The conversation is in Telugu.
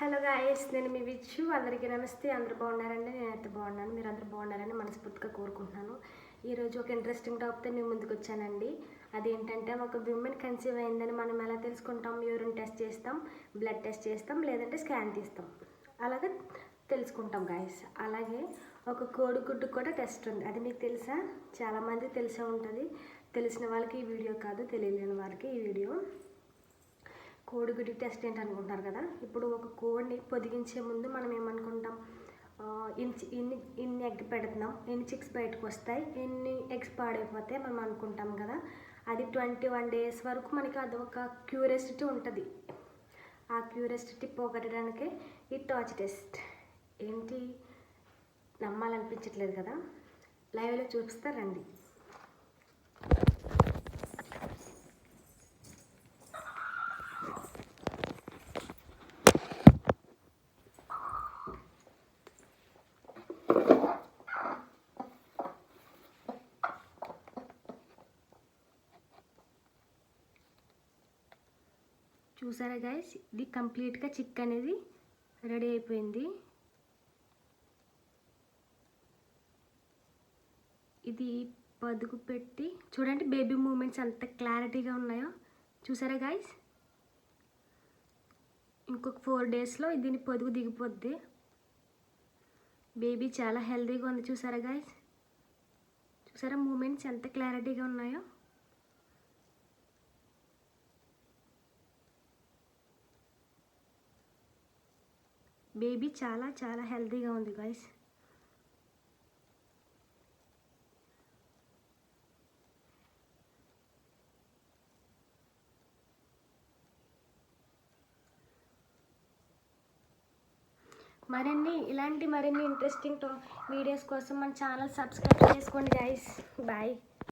హలో గాయస్, నేను మీ విచ్చు. అందరికీ నమస్తే. అందరూ బాగున్నారండి? నేనైతే బాగున్నాను. మీరు అందరూ బాగున్నారని మనస్ఫూర్తిగా కోరుకుంటున్నాను. ఈరోజు ఒక ఇంట్రెస్టింగ్ టాపిక్తో నేను ముందుకు వచ్చానండి. అదేంటంటే, ఒక విమెన్ కన్సీవ్ అయిందని మనం ఎలా తెలుసుకుంటాం? యూరిన్ టెస్ట్ చేస్తాం, బ్లడ్ టెస్ట్ చేస్తాం, లేదంటే స్కాన్ తీస్తాం. అలాగే తెలుసుకుంటాం గాయస్. అలాగే ఒక కోడిగుడ్డు కూడా టెస్ట్ ఉంది. అది మీకు తెలుసా? చాలామంది తెలిసే ఉంటుంది. తెలిసిన వాళ్ళకి ఈ వీడియో కాదు, తెలియలేని వాళ్ళకి ఈ వీడియో. కోడిగుడ్డు టెస్ట్ ఏంటి అనుకుంటున్నారు కదా. ఇప్పుడు ఒక కోడిని పొదిగించే ముందు మనం ఏమనుకుంటాం? ఇన్ని ఎగ్ పెడుతున్నాం, ఎన్ని చిక్స్ బయటకు వస్తాయి, ఎన్ని ఎగ్స్ పాడైపోతాయి మనం అనుకుంటాం కదా. అది 21 days వరకు మనకి అది ఒక క్యూరియాసిటీ ఉంటుంది. ఆ క్యూరియాసిటీ పోగొట్టడానికే ఈ టార్చ్ టెస్ట్. ఏంటి, నమ్మాలనిపించట్లేదు కదా? లైవ్లో చూపిస్తారండి. చూసారా గైస్, ఇది కంప్లీట్గా చిక్ అనేది రెడీ అయిపోయింది. ఇది పొదుగు పెట్టి చూడండి, బేబీ మూమెంట్స్ ఎంత క్లారిటీగా ఉన్నాయో. చూసారా గైస్, ఇంకొక 4 daysలో దీని పొదుగు దిగిపోద్ది. బేబీ చాలా హెల్తీగా ఉంది. చూసారా గైస్, చూసారా మూమెంట్స్ ఎంత క్లారిటీగా ఉన్నాయో. బేబీ చాలా చాలా హెల్తీగా ఉంది గైస్. ఇలాంటి మరిన్ని ఇంట్రెస్టింగ్ వీడియోస్ కోసం మన ఛానల్ సబ్స్క్రైబ్ చేసుకోండి గైస్. బాయ్.